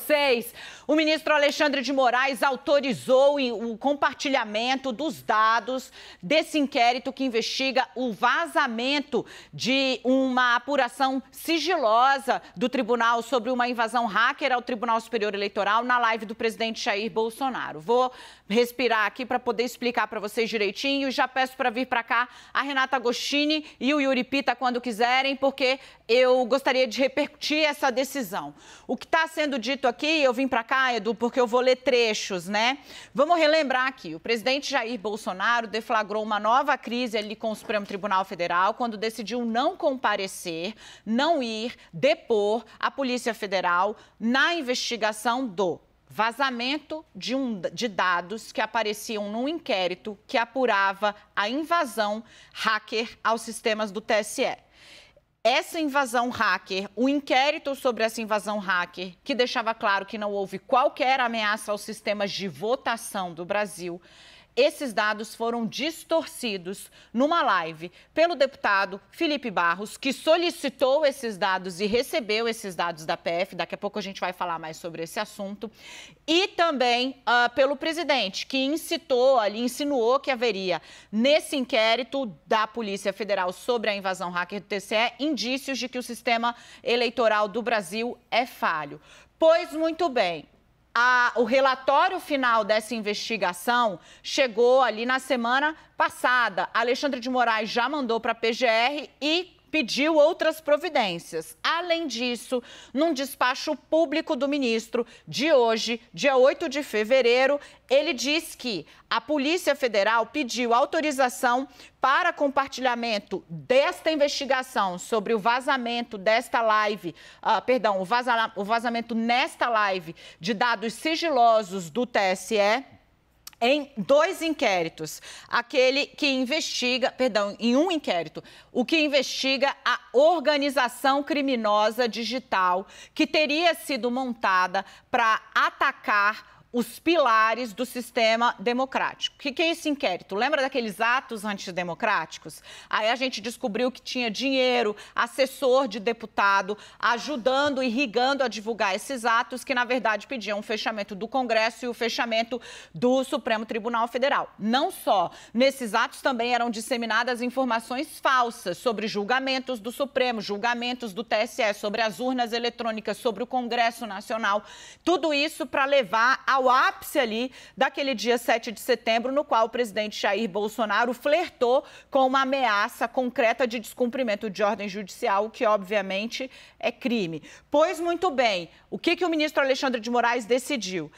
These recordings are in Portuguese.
vocês. O ministro Alexandre de Moraes autorizou o compartilhamento dos dados desse inquérito que investiga o vazamento de uma apuração sigilosa do tribunal sobre uma invasão hacker ao Tribunal Superior Eleitoral na live do presidente Jair Bolsonaro. Vou respirar aqui para poder explicar para vocês direitinho e já peço para vir para cá a Renata Agostini e o Yuri Pita quando quiserem, porque eu gostaria de repercutir essa decisão. O que está sendo dito aqui, eu vim para cá, Edu, porque eu vou ler trechos, né? Vamos relembrar aqui, o presidente Jair Bolsonaro deflagrou uma nova crise ali com o Supremo Tribunal Federal quando decidiu não comparecer, não ir depor a Polícia Federal na investigação do vazamento de dados que apareciam num inquérito que apurava a invasão hacker aos sistemas do TSE. Essa invasão hacker, o inquérito sobre essa invasão hacker, que deixava claro que não houve qualquer ameaça aos sistemas de votação do Brasil, esses dados foram distorcidos numa live pelo deputado Felipe Barros, que solicitou esses dados e recebeu esses dados da PF. Daqui a pouco a gente vai falar mais sobre esse assunto. E também pelo presidente, que insinuou que haveria, nesse inquérito da Polícia Federal sobre a invasão hacker do TSE, indícios de que o sistema eleitoral do Brasil é falho. Pois muito bem. O relatório final dessa investigação chegou ali na semana passada. Alexandre de Moraes já mandou para a PGR e pediu outras providências. Além disso, num despacho público do ministro de hoje, dia 8 de fevereiro, ele diz que a Polícia Federal pediu autorização para compartilhamento desta investigação sobre o vazamento desta live, o vazamento nesta live de dados sigilosos do TSE, em dois inquéritos, em um inquérito, o que investiga a organização criminosa digital que teria sido montada para atacar os pilares do sistema democrático. O que é esse inquérito? Lembra daqueles atos antidemocráticos? Aí a gente descobriu que tinha dinheiro, assessor de deputado, ajudando, irrigando a divulgar esses atos que, na verdade, pediam o fechamento do Congresso e o fechamento do Supremo Tribunal Federal. Não só. Nesses atos também eram disseminadas informações falsas sobre julgamentos do Supremo, julgamentos do TSE, sobre as urnas eletrônicas, sobre o Congresso Nacional. Tudo isso para levar ao ápice ali daquele dia 7 de setembro, no qual o presidente Jair Bolsonaro flertou com uma ameaça concreta de descumprimento de ordem judicial, o que obviamente é crime. Pois muito bem, o que o ministro Alexandre de Moraes decidiu?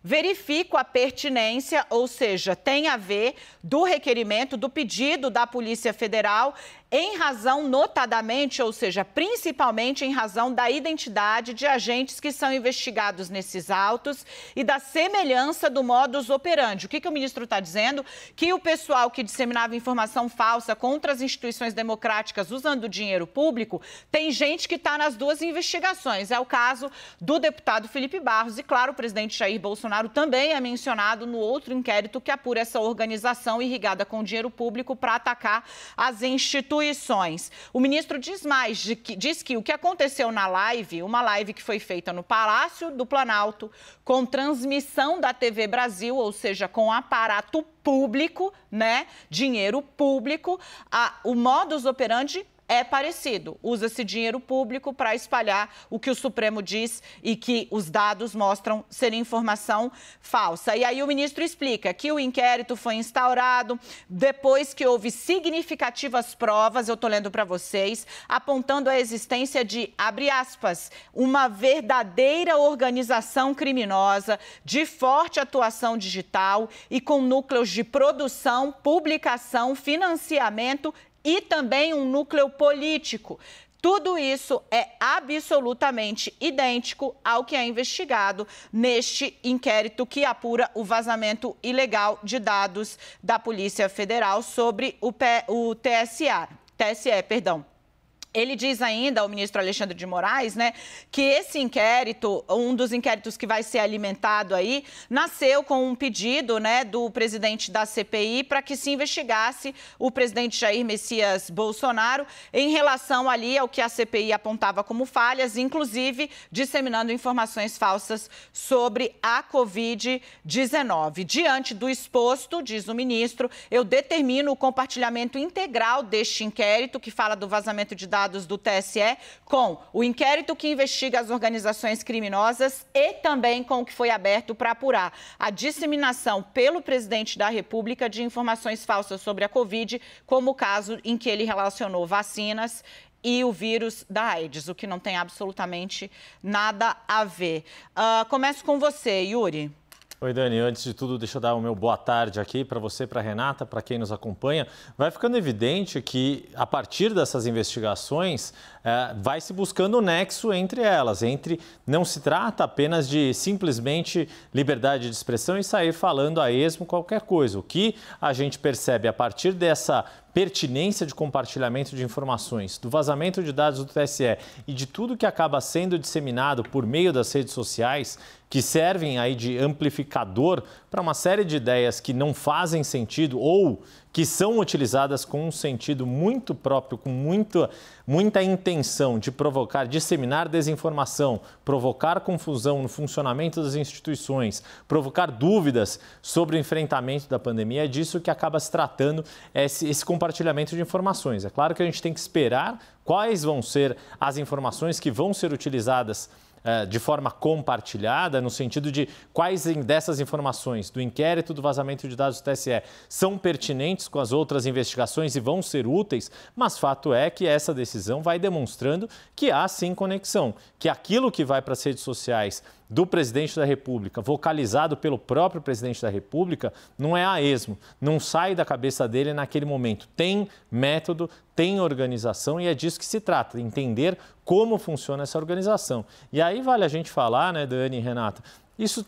Verifico a pertinência, ou seja, tem a ver do requerimento, do pedido da Polícia Federal, em razão, notadamente, ou seja, principalmente em razão da identidade de agentes que são investigados nesses autos e da semelhança do modus operandi. O que o ministro está dizendo? Que o pessoal que disseminava informação falsa contra as instituições democráticas usando dinheiro público, tem gente que está nas duas investigações. É o caso do deputado Felipe Barros e, claro, o presidente Jair Bolsonaro também é mencionado no outro inquérito que apura essa organização irrigada com dinheiro público para atacar as instituições. O ministro diz mais, diz que o que aconteceu na live, uma live que foi feita no Palácio do Planalto, com transmissão da TV Brasil, ou seja, com aparato público, né, dinheiro público, o modus operandi é parecido. Usa-se dinheiro público para espalhar o que o Supremo diz e que os dados mostram ser informação falsa. E aí o ministro explica que o inquérito foi instaurado depois que houve significativas provas, eu estou lendo para vocês, apontando a existência de, abre aspas, uma verdadeira organização criminosa de forte atuação digital e com núcleos de produção, publicação, financiamento e também um núcleo político. Tudo isso é absolutamente idêntico ao que é investigado neste inquérito que apura o vazamento ilegal de dados da Polícia Federal sobre o TSE. Ele diz ainda, o ministro Alexandre de Moraes, né, que esse inquérito, um dos inquéritos que vai ser alimentado aí, nasceu com um pedido, né, do presidente da CPI para que se investigasse o presidente Jair Messias Bolsonaro em relação ali ao que a CPI apontava como falhas, inclusive disseminando informações falsas sobre a Covid-19. Diante do exposto, diz o ministro, eu determino o compartilhamento integral deste inquérito, que fala do vazamento de dados do TSE, com o inquérito que investiga as organizações criminosas e também com o que foi aberto para apurar a disseminação pelo presidente da República de informações falsas sobre a Covid, como o caso em que ele relacionou vacinas e o vírus da AIDS, o que não tem absolutamente nada a ver. Começo com você, Yuri. Oi, Dani. Antes de tudo, deixa eu dar o meu boa tarde aqui para você, para a Renata, para quem nos acompanha. Vai ficando evidente que, a partir dessas investigações, vai se buscando o nexo entre elas. Não se trata apenas de simplesmente liberdade de expressão e sair falando a esmo qualquer coisa. O que a gente percebe a partir dessa pertinência de compartilhamento de informações, do vazamento de dados do TSE e de tudo que acaba sendo disseminado por meio das redes sociais, que servem aí de amplificador para uma série de ideias que não fazem sentido ou que são utilizadas com um sentido muito próprio, com muita intenção de provocar, disseminar desinformação, provocar confusão no funcionamento das instituições, provocar dúvidas sobre o enfrentamento da pandemia. É disso que acaba se tratando esse compartilhamento de informações. É claro que a gente tem que esperar quais vão ser as informações que vão ser utilizadas de forma compartilhada, no sentido de quais dessas informações do inquérito do vazamento de dados do TSE são pertinentes com as outras investigações e vão ser úteis, mas fato é que essa decisão vai demonstrando que há sim conexão, que aquilo que vai para as redes sociais do presidente da República, vocalizado pelo próprio presidente da República, não é a esmo, não sai da cabeça dele naquele momento. Tem método, tem organização e é disso que se trata, entender como funciona essa organização. E aí vale a gente falar, né, Dani e Renata, isso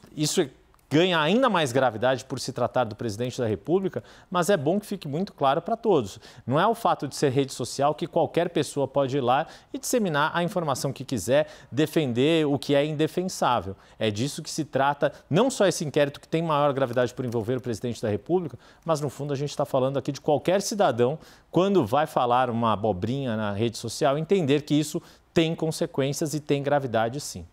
ganha ainda mais gravidade por se tratar do presidente da República, mas é bom que fique muito claro para todos. Não é o fato de ser rede social que qualquer pessoa pode ir lá e disseminar a informação que quiser, defender o que é indefensável. É disso que se trata, não só esse inquérito que tem maior gravidade por envolver o presidente da República, mas no fundo a gente está falando aqui de qualquer cidadão, quando vai falar uma abobrinha na rede social, entender que isso tem consequências e tem gravidade sim.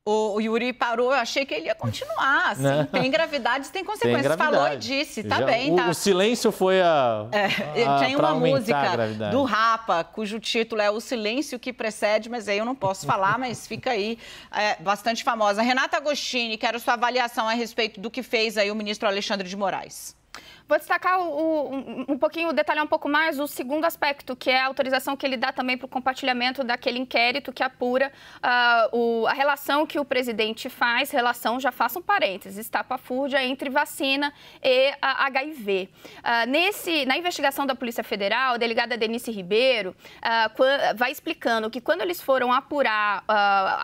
O Yuri parou, eu achei que ele ia continuar, assim, Não. Tem gravidades, tem consequências, tem gravidade. Falou e disse, tá bem, tá. O silêncio foi tem uma música a do Rapa, cujo título é O Silêncio que Precede, mas aí eu não posso falar, mas fica aí, bastante famosa. Renata Agostini, quero sua avaliação a respeito do que fez aí o ministro Alexandre de Moraes. Vou destacar um pouquinho, detalhar um pouco mais o segundo aspecto, que é a autorização que ele dá também para o compartilhamento daquele inquérito que apura a relação que o presidente faz, já faço um parênteses, estapafúrdia entre vacina e HIV. Na investigação da Polícia Federal, a delegada Denise Ribeiro vai explicando que quando eles foram apurar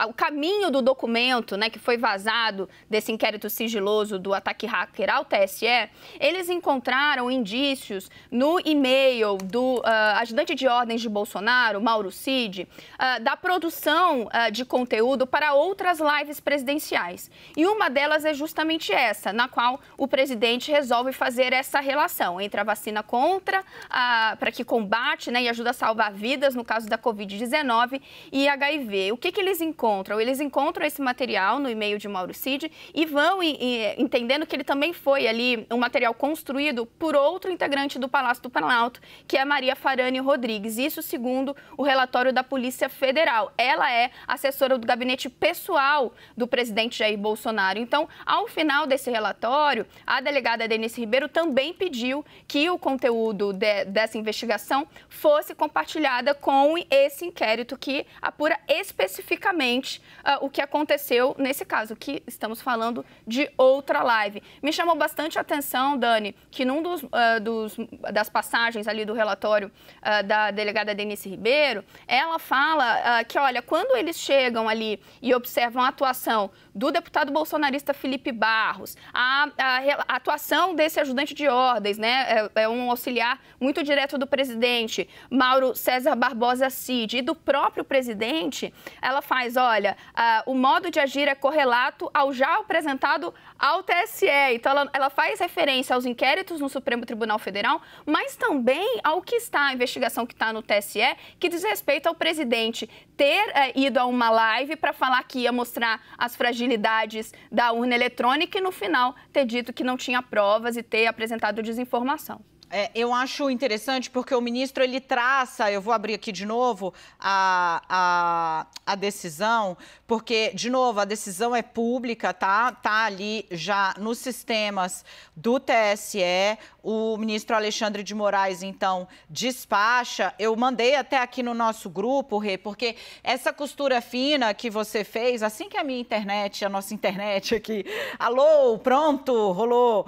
o caminho do documento, né, que foi vazado desse inquérito sigiloso do ataque hacker ao TSE, eles encontraram indícios no e-mail do ajudante de ordens de Bolsonaro, Mauro Cid, da produção de conteúdo para outras lives presidenciais. E uma delas é justamente essa, na qual o presidente resolve fazer essa relação entre a vacina para que combate, né, e ajuda a salvar vidas, no caso da Covid-19, e HIV. O que eles encontram? Eles encontram esse material no e-mail de Mauro Cid e vão entendendo que ele também foi ali um material construído por outro integrante do Palácio do Planalto, que é Maria Farani Rodrigues. Isso segundo o relatório da Polícia Federal. Ela é assessora do gabinete pessoal do presidente Jair Bolsonaro. Então, ao final desse relatório, a delegada Denise Ribeiro também pediu que o conteúdo dessa investigação fosse compartilhada com esse inquérito que apura especificamente o que aconteceu nesse caso, que estamos falando de outra live. Me chamou bastante a atenção, Dani, Alcione, que num das passagens ali do relatório da delegada Denise Ribeiro, ela fala que, olha, quando eles chegam ali e observam a atuação do deputado bolsonarista Felipe Barros, a atuação desse ajudante de ordens, né, é um auxiliar muito direto do presidente, Mauro César Barbosa Cid, e do próprio presidente, ela faz, olha, o modo de agir é correlato ao já apresentado ao TSE. Então, ela faz referência aos inquéritos no Supremo Tribunal Federal, mas também ao que está, a investigação que está no TSE, que diz respeito ao presidente ter ido a uma live para falar que ia mostrar as fragilidades da urna eletrônica e, no final, ter dito que não tinha provas e ter apresentado desinformação. Eu acho interessante porque o ministro, ele traça, eu vou abrir aqui de novo a decisão, porque, de novo, a decisão é pública, tá ali já nos sistemas do TSE, o ministro Alexandre de Moraes, então, despacha. Eu mandei até aqui no nosso grupo, Rê, porque essa costura fina que você fez, assim que a minha internet, a nossa internet aqui, alô, pronto, rolou,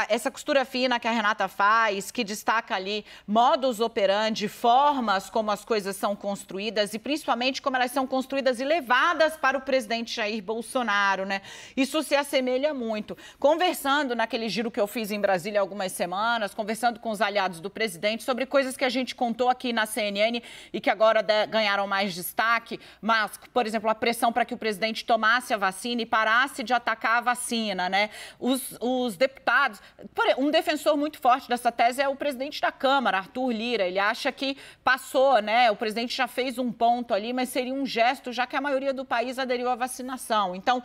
essa costura fina que a Renata faz, que destaca ali modus operandi, formas como as coisas são construídas e principalmente como elas são construídas e levadas para o presidente Jair Bolsonaro, né? Isso se assemelha muito. Conversando naquele giro que eu fiz em Brasília há algumas semanas, conversando com os aliados do presidente sobre coisas que a gente contou aqui na CNN e que agora ganharam mais destaque, mas, por exemplo, a pressão para que o presidente tomasse a vacina e parasse de atacar a vacina, né? Os deputados, um defensor muito forte dessa tese é o presidente da Câmara, Arthur Lira. Ele acha que passou, né? O presidente já fez um ponto ali, mas seria um gesto, já que a maioria do país aderiu à vacinação. Então,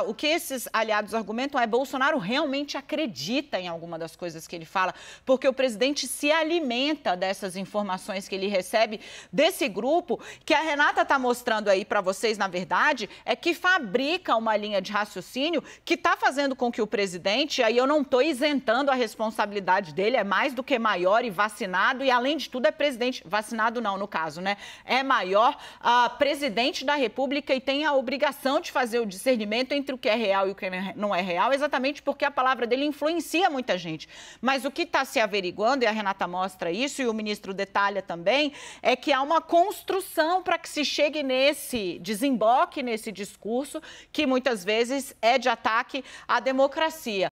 o que esses aliados argumentam é que Bolsonaro realmente acredita em alguma das coisas que ele fala, porque o presidente se alimenta dessas informações que ele recebe desse grupo, que a Renata está mostrando aí para vocês, na verdade, é que fabrica uma linha de raciocínio que está fazendo com que o presidente, aí eu não estou isentando a responsabilidade dele, é mais do que maior e vacinado, e além de tudo é presidente, vacinado não, no caso, né? É maior, presidente da República e tem a obrigação de fazer o discernimento entre o que é real e o que não é real, exatamente porque a palavra dele influencia muita gente. Mas o que está se averiguando, e a Renata mostra isso, e o ministro detalha também, é que há uma construção para que se chegue desemboque nesse discurso, que muitas vezes é de ataque à democracia.